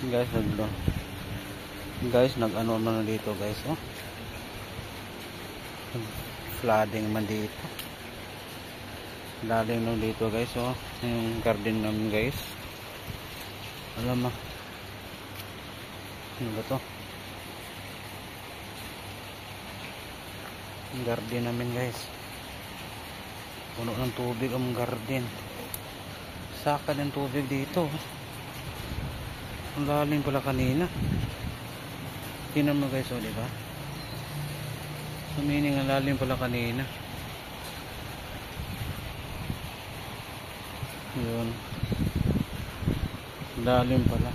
Guys, nag-ano na dito guys, oh. Flooding man dito. Lalim na dito guys, oh. Yung garden namin guys. Alam mo. Ano ba to? Yung garden namin guys. Puno ng tubig ang garden. Saka ng tubig dito. Ang lalim pala kanina. Tingnan mo guys, oh, di ba? So meaning ang lalim pala kanina. Yun. Lalim pala.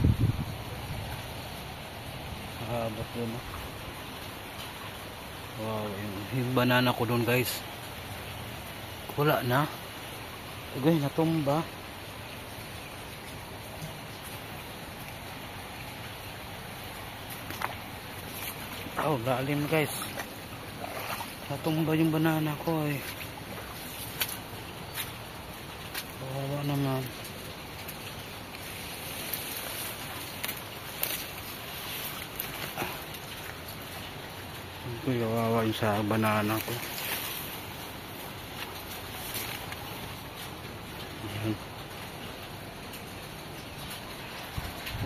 Habot yun, oh. Wow, yung banana ko doon guys. Wala na. Okay, natumba. Oh, lalim guys. Natumba yung banana ko eh. Kawawa naman. Kawawa yung sa banana ko.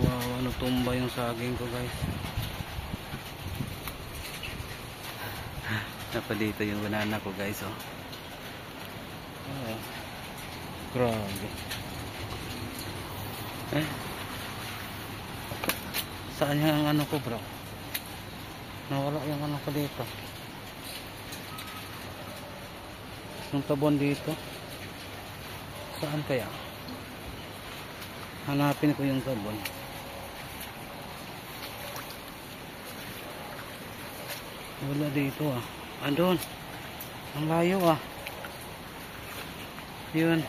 Wow, ano tumba yung saging ko guys. Napa dito yung banana ko guys, oh. Oh, grabe. Saan yung ano ko bro? Nawala yung ano ko dito. Yung tabon dito. Saan kaya? Hanapin ko yung tabon. Wala dito ah. Andun. Ang layo ah. Yun.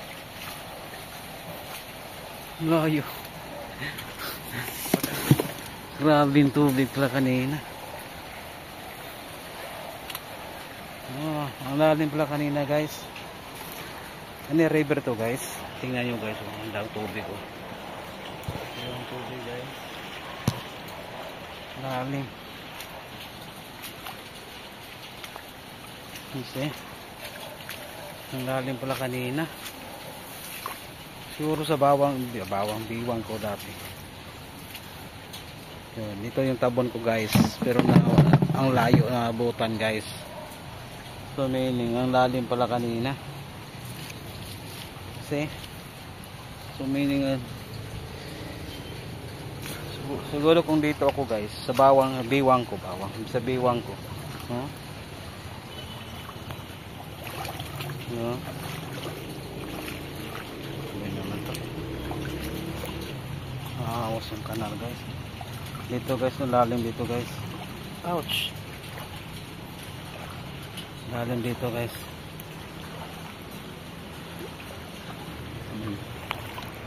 Layo. Grabe yung tubig pala kanina. Oh, ang lalim pala kanina guys. Ano yung river to guys? Tingnan nyo guys, oh, ang daw tubig oh. Yung tubig guys. Lalim. Kasi ang lalim pala kanina. Siguro sa biwang ko dati. Yun, dito yung tabon ko guys. Pero ang layo na abutan guys. So meaning ang lalim pala kanina. Kasi so meaning siguro kung dito ako guys sa biwang ko. Huh? No. Hindi naman to. Awas yung kanal guys. Dito guys, lalim dito guys. Ouch. Lalim dito guys.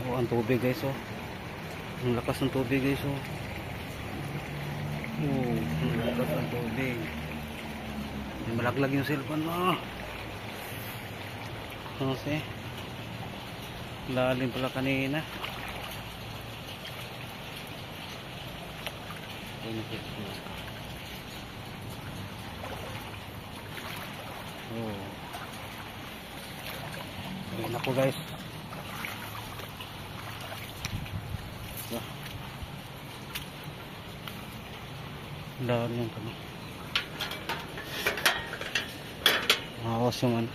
Oh, ang tubig guys, oh. Ang lakas ng tubig guys, oh. Oh, ang lakas ng tubig. Malaglag yung cellphone mo. Kasi lalim pala kanina. Oh. Ayun ako guys. Lalim pala. Awas yung ano.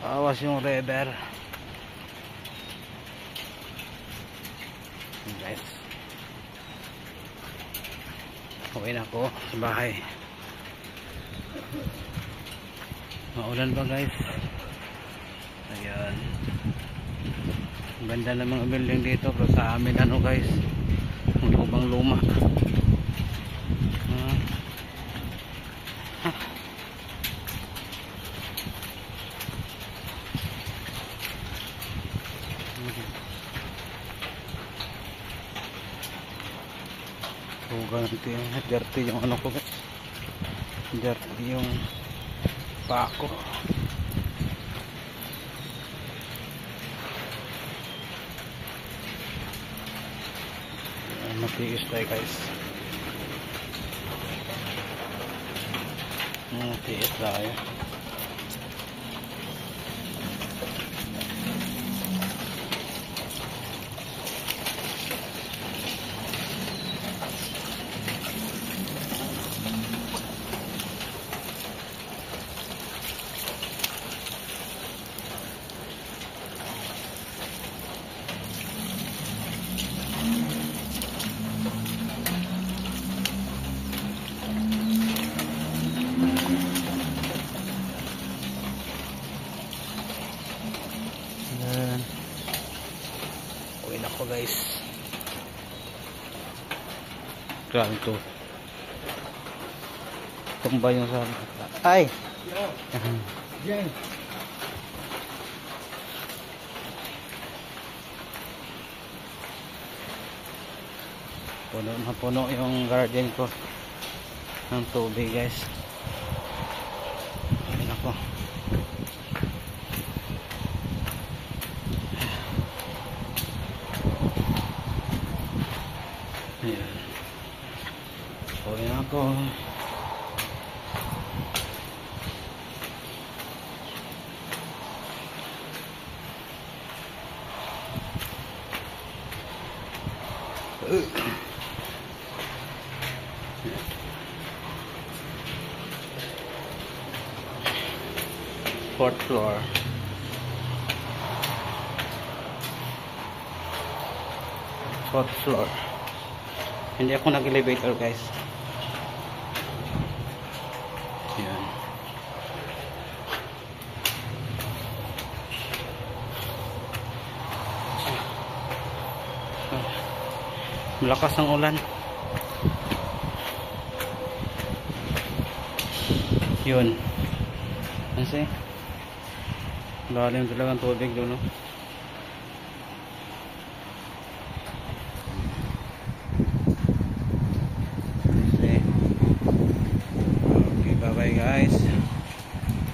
Awas yung river. Guys. Uwi na ako sa bahay. Maulan ba guys? Ayan. Ganda ng mga building dito. Pero sa amin ano guys. Ang lubang luma. Dirty yung ano ko guys. Dirty yung paa ko. Matiis tayo guys. Matiis tayo. Uwi na ko guys. Grabe to. Tumba yung sa... Ay! Diyan. Puno na puno yung garden ko ng tubig guys. Ayan ako. Ayan. Ayan ako. Fourth floor. Fourth floor. Hindi ako nag-elevator guys. Yan. Malakas ang ulan. Yun. Kasi lalim talaga ang tubig doon, no?